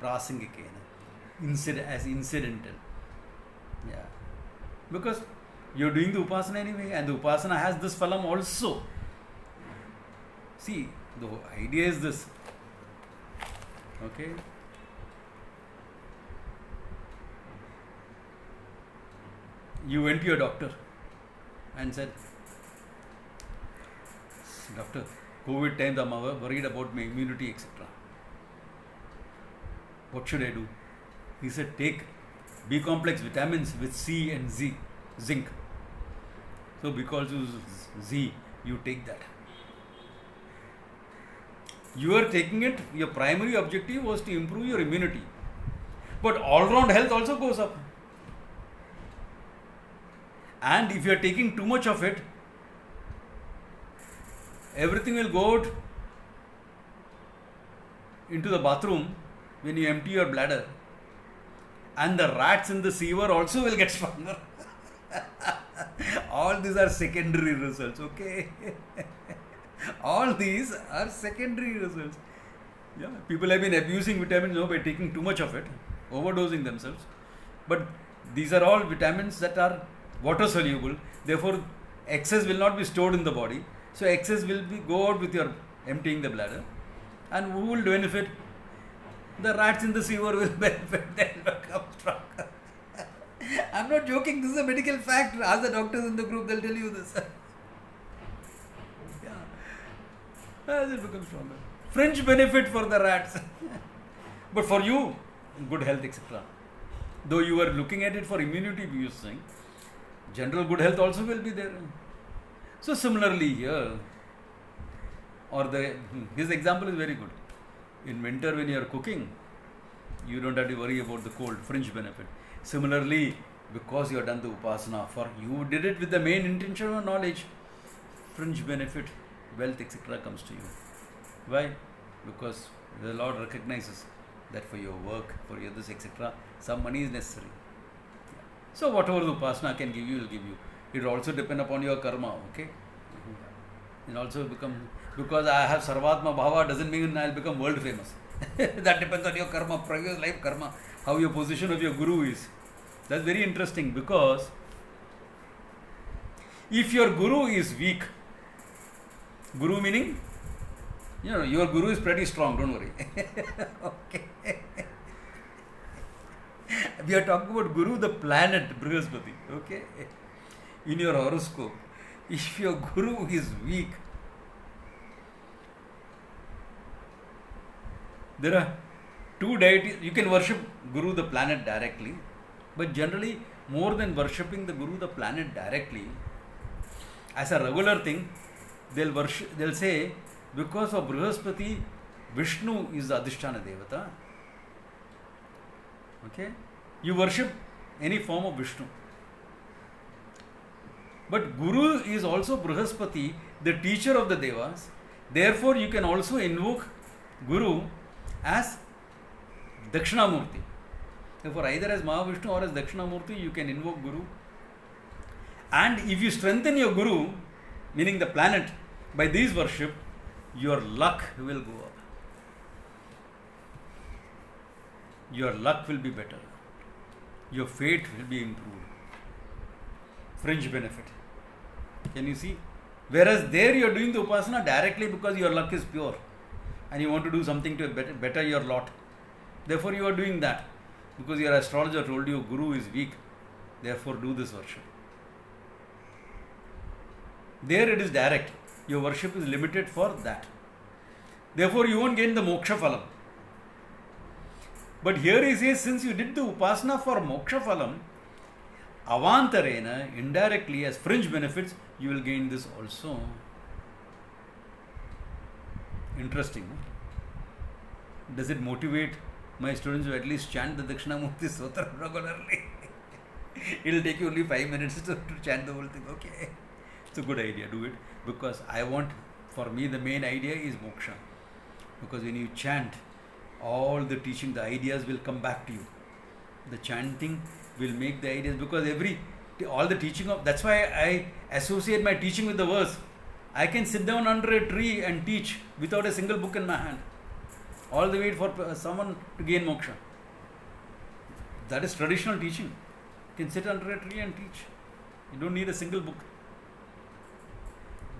Prasangikena, as incidental, yeah. Because you are doing the upasana anyway, and the upasana has this phalam also. See, the idea is this. Okay? You went to your doctor and said, Doctor, COVID times I am worried about my immunity, etc. What should I do? He said, take B complex vitamins with C and Z, zinc. So because you Z, you take that. You are taking it, your primary objective was to improve your immunity. But all-round health also goes up. And if you are taking too much of it, everything will go out into the bathroom when you empty your bladder. And the rats in the sewer also will get stronger. All these are secondary results, okay? All these are secondary results. Yeah, people have been abusing vitamins now by taking too much of it, overdosing themselves. But these are all vitamins that are water soluble. Therefore, excess will not be stored in the body. So, excess will go out with your emptying the bladder. And who will benefit? The rats in the sewer will benefit. They will become stronger. I am not joking. This is a medical fact. Ask the doctors in the group. They will tell you this. As it becomes stronger. Fringe benefit for the rats. But for you, good health, etc. Though you are looking at it for immunity, you are saying, general good health also will be there. So similarly here, or his example is very good. In winter when you are cooking, you don't have to worry about the cold, fringe benefit. Similarly, because you have done the upasana, for you did it with the main intention of knowledge, fringe benefit, wealth, etc. comes to you. Why? Because the Lord recognizes that for your work, for your this, etc., some money is necessary. So whatever the upasana can give you, will give you. It will also depend upon your karma, okay? It also become, because I have Sarvatma Bhava doesn't mean I will become world famous. That depends on your karma, previous life karma, how your position of your guru is. That's very interesting, because if your guru is weak, guru meaning, your guru is pretty strong, don't worry. Okay. We are talking about guru, the planet Brihaspati, okay? In your horoscope, if your guru is weak, there are two deities. You can worship guru, the planet, directly, but generally, more than worshipping the guru, the planet, directly, As a regular thing, they'll say, because of Brihaspati, Vishnu is the Adhisthana Devata. Okay? You worship any form of Vishnu. But Guru is also Brihaspati, the teacher of the Devas. Therefore, you can also invoke Guru as Dakshinamurti. Therefore, either as Mahavishnu or as Dakshinamurti, you can invoke Guru. And if you strengthen your Guru, meaning the planet, by these worship, your luck will go up. Your luck will be better. Your fate will be improved. Fringe benefit. Can you see? Whereas there you are doing the upasana directly because your luck is pure and you want to do something to better your lot. Therefore you are doing that because your astrologer told you Guru is weak. Therefore do this worship. There it is direct. Your worship is limited for that. Therefore you won't gain the moksha phalam. But here he says, since you did the upasana for moksha phalam, avantarena, indirectly as fringe benefits, you will gain this also. Interesting. No? Does it motivate my students to at least chant the Dakshinamurti Sutra regularly? It will take you only 5 minutes to chant the whole thing. Okay. It's a good idea. Do it. Because for me, the main idea is moksha. Because when you chant, all the teaching, the ideas will come back to you. The chanting will make the ideas, because all the teaching of, that's why I associate my teaching with the verse. I can sit down under a tree and teach without a single book in my hand. All the way for someone to gain moksha. That is traditional teaching. You can sit under a tree and teach. You don't need a single book.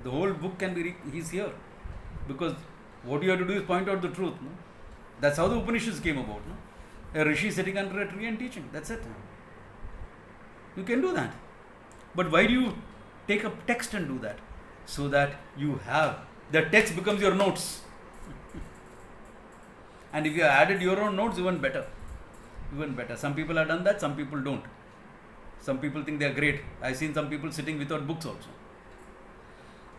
The whole book can be, he's here. Because what you have to do is point out the truth. No? That's how the Upanishads came about. No? A rishi sitting under a tree and teaching. That's it. You can do that. But why do you take a text and do that? So that you have, the text becomes your notes. And if you have added your own notes, even better. Even better. Some people have done that, some people don't. Some people think they are great. I've seen some people sitting without books also.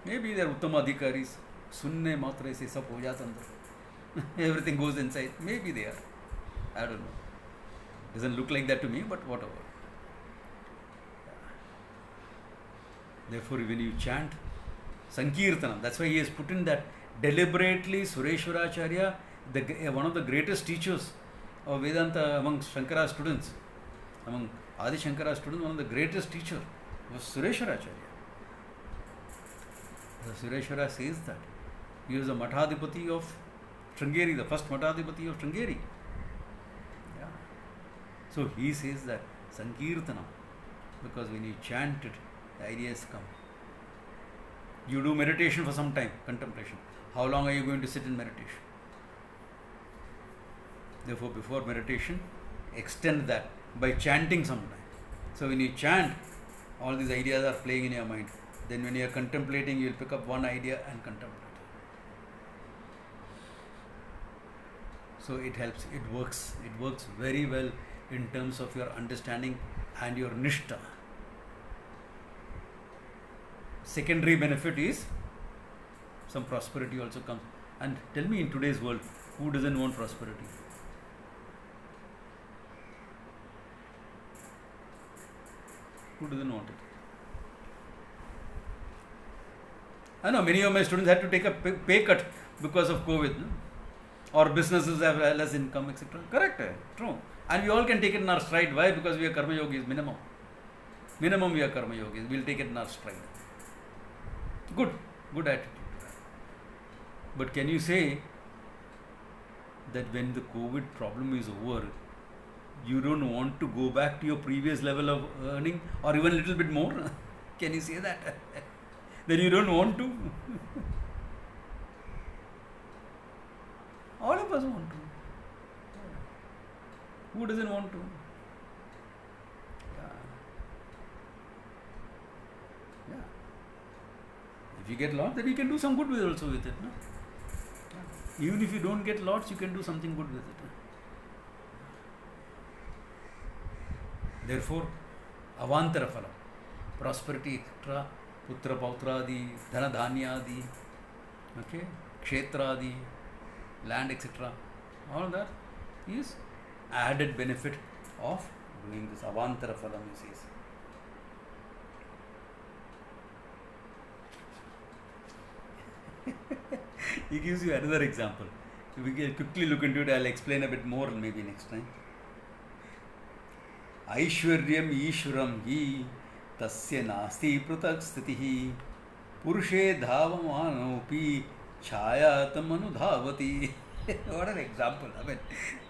Maybe they are Uttama Adhikaris. Sunne matre se sab ho jata andar. Everything goes inside. Maybe they are. I don't know. Doesn't look like that to me, but whatever. Therefore, when you chant Sankirtanam, that's why he has put in that deliberately. Sureshwaracharya, one of the greatest teachers of Vedanta among Shankara students, among Adi Shankara students, one of the greatest teachers was Sureshwaracharya. Sureshwara says that he was the Mathadipati of Sringeri, the first Mathadipati of Sringeri. Yeah. So he says that Sankirtanam, because when you chant it, the ideas come. You do meditation for some time, contemplation. How long are you going to sit in meditation? Therefore, before meditation, extend that by chanting sometime. So when you chant, all these ideas are playing in your mind. Then when you are contemplating, you will pick up one idea and contemplate. So it helps, it works very well in terms of your understanding and your nishtha. Secondary benefit is some prosperity also comes. And tell me, in today's world, who doesn't want prosperity? Who doesn't want it? I know many of my students had to take a pay cut because of COVID, no? Or businesses have less income, etc. Correct, true. And we all can take it in our stride. Why? Because we are karma yogis, minimum. Minimum we are karma yogis. We'll take it in our stride. Good attitude. But can you say that when the COVID problem is over, you don't want to go back to your previous level of earning or even a little bit more? Can you say that? Then you don't want to? All of us want to. Who doesn't want to? Yeah. If you get lots, then you can do some good with also with it. No? Yeah. Even if you don't get lots, you can do something good with it. Therefore, avantara phala, prosperity, etc., putra pautradi, dhana dhanyadi, okay, kshetradi, land, etc. All that is added benefit of doing this avantara phalam, he says. He gives you another example. If we can quickly look into it, I'll explain a bit more maybe next time. Aishwaryam Ishwaram hi tasya nasti prutak stitihi purushe dhavamanopi chayatam anudhavati. What an example. I mean,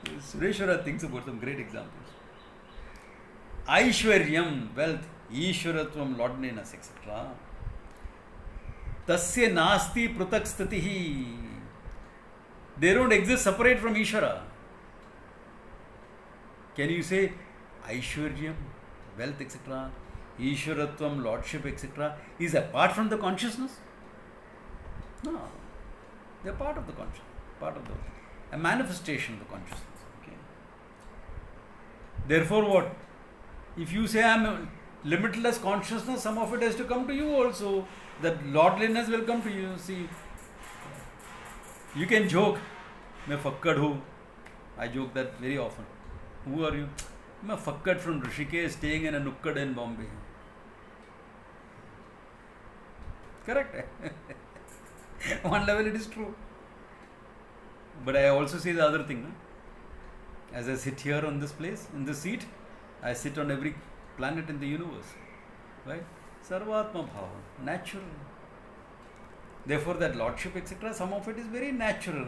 Sureshwara thinks about some great examples. Aishwaryam, wealth, Ishwaratvam, lordliness, etc. Tasya nasti prutak stitihi. They don't exist separate from Ishvara. Can you say Aishwaryam, wealth, etc., Ishwaratvam, lordship, etc., is apart from the consciousness? No. They are part of the consciousness, part of a manifestation of the consciousness. Okay. Therefore, what? If you say I am a limitless consciousness, some of it has to come to you also. That lordliness will come to you. See, you can joke, मैं फक्कड़ हूँ. I joke that very often. Who are you? मैं फक्कड़ from Rishikesh, staying in a nukkad in Bombay. Correct. One level it is true. But I also say the other thing. No? As I sit here on this place, in this seat, I sit on every planet in the universe. Right? Sarvatma bhava, natural. Therefore, that lordship, etc., some of it is very natural,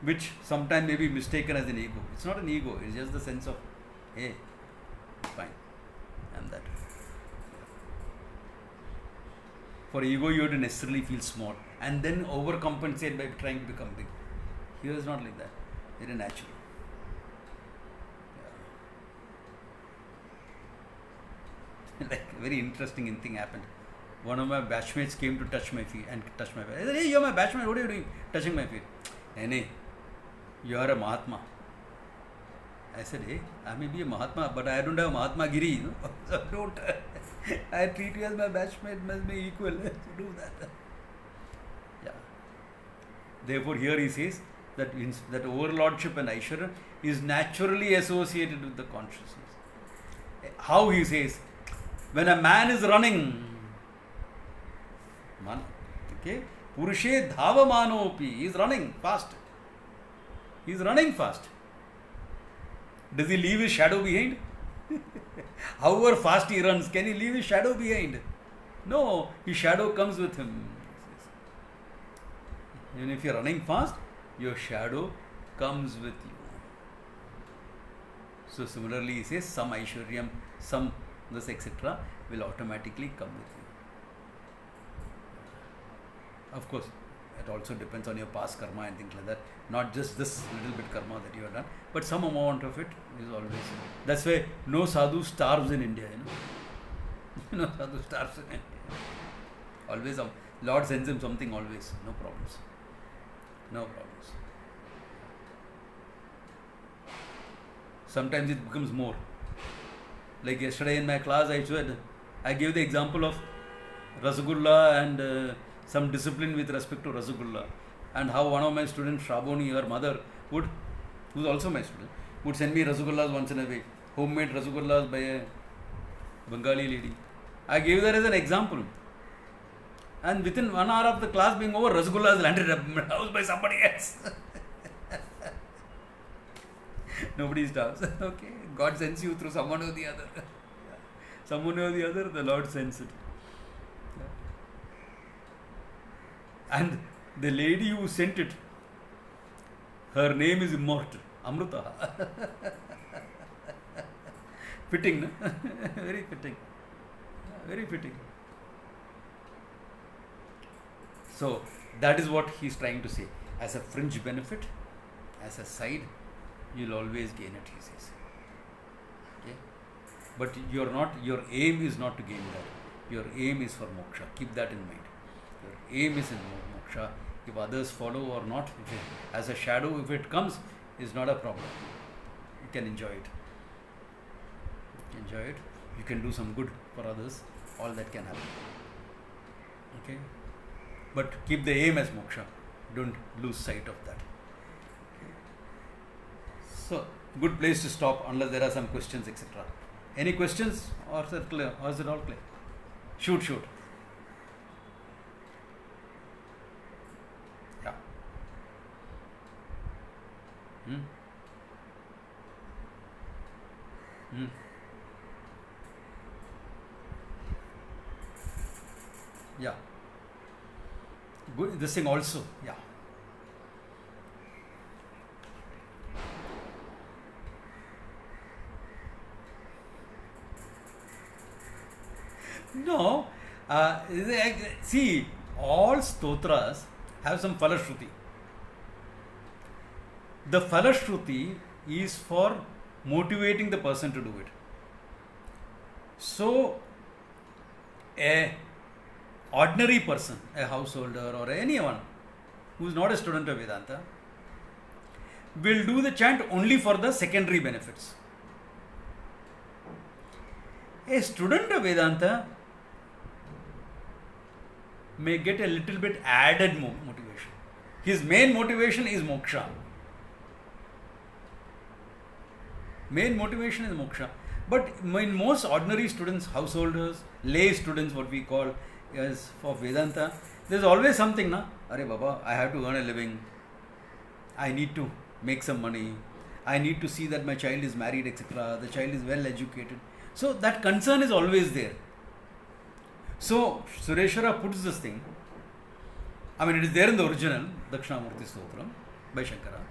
which sometimes may be mistaken as an ego. It's not an ego, it's just the sense of, hey, fine, I'm that. For ego, you have to necessarily feel small and then overcompensate by trying to become big. Here is not like that, very natural. Like a very interesting thing happened. One of my batchmates came to touch my feet and touch my feet. I said, hey, you're my batchmate, what are you doing? Touching my feet. Hey, you are a Mahatma. I said, hey, I may be a Mahatma, but I don't have Mahatma Giri. You know? So don't. I treat you as my batchmate, must be equal. So do that. Yeah. Therefore, here he says that overlordship and Aishwarya is naturally associated with the consciousness. How he says, when a man is running, okay, Purushe Dhavamanopi, he is running fast. He is running fast. Does he leave his shadow behind? However fast he runs, can he leave his shadow behind? No, his shadow comes with him. Even if you are running fast, your shadow comes with you. So similarly, he says, some Aishwaryam, some this, etc., will automatically come with you. Of course, it also depends on your past karma and things like that. Not just this little bit karma that you have done, but some amount of it is always. That's why no sadhu starves in India. No sadhu starves in India. Always, Lord sends him something always. No problems. No problems. Sometimes it becomes more. Like yesterday in my class, I gave the example of Rasgulla and some discipline with respect to Rasgulla, and how one of my students, Shraboni, her mother, who's also my student, would send me Rasgullas once in a week, homemade Rasgullas by a Bengali lady. I gave that as an example. And within 1 hour of the class being over, Rasgullas landed at my house by somebody else. Nobody starves. Okay. God sends you through someone or the other. Someone or the other, the Lord sends it. And the lady who sent it, her name is immortal, Amruta. Fitting, no? Very fitting. Very fitting. So, that is what he is trying to say. As a fringe benefit, as a side, you'll always gain it, he says. Okay? But your aim is not to gain that. Your aim is for moksha. Keep that in mind. Your aim is in moksha. If others follow or not, as a shadow, if it comes, is not a problem. You can enjoy it. You can do some good for others. All that can happen. Okay, but keep the aim as moksha. Don't lose sight of that. Okay. So, good place to stop unless there are some questions, etc. Any questions, or is it clear? Or is it all clear? Shoot. Yeah. Yeah. Good. This thing also. Yeah. No. See, all stotras have some falashruti. The falashruti is for motivating the person to do it. So, a ordinary person, a householder or anyone who is not a student of Vedanta, will do the chant only for the secondary benefits. A student of Vedanta may get a little bit added motivation. His main motivation is moksha. But in most ordinary students, householders, lay students, what we call as for Vedanta, there's always something, na? Arey Baba, I have to earn a living. I need to make some money. I need to see that my child is married, etc. The child is well educated. So that concern is always there. So Sureshwara puts this thing. I mean, it is there in the original Dakshinamurti Stotram by Shankara.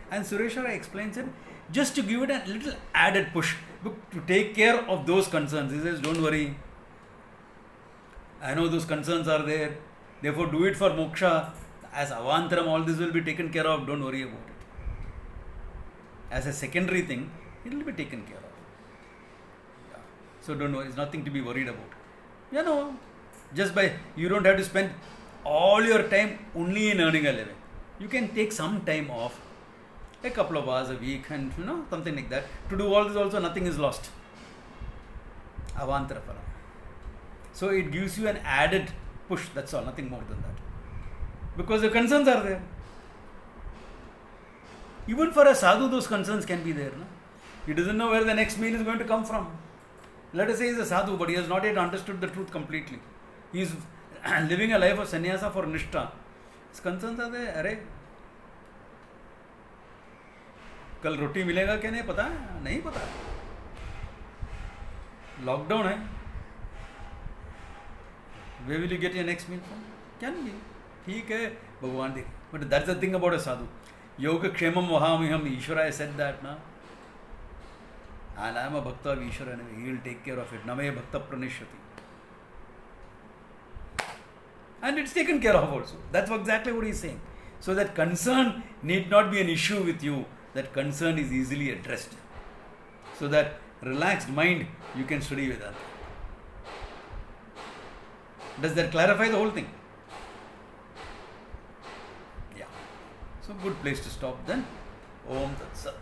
And Sureshwara explains it just to give it a little added push to take care of those concerns. He says, don't worry. I know those concerns are there. Therefore, do it for moksha. As avantaram, all this will be taken care of. Don't worry about it. As a secondary thing, it will be taken care of. Yeah. So don't worry. It's nothing to be worried about. You know, you don't have to spend all your time only in earning a living. You can take some time off, a couple of hours a week, and something like that. To do all this also, nothing is lost. Avantara phala. So it gives you an added push, that's all, nothing more than that. Because the concerns are there. Even for a sadhu, those concerns can be there. No? He doesn't know where the next meal is going to come from. Let us say he is a sadhu, but he has not yet understood the truth completely. He is living a life of sannyasa for nishtha. His concerns are there. अरे कल रोटी मिलेगा क्या नहीं पता है? नहीं पता. Lockdown है. Where will you get your next meal from? Can be. ठीक है, भगवान देख. But that's the thing about a sadhu. Yoga kshemam vahamiham. Ishvara has said that, na. And I am a bhakta of Ishvara and he will take care of it. Name bhakta pranishyati. And it's taken care of also. That's exactly what he is saying. So that concern need not be an issue with you. That concern is easily addressed. So that relaxed mind, you can study Vedanta. Does that clarify the whole thing? Yeah. So good place to stop then. Om Tat Sat.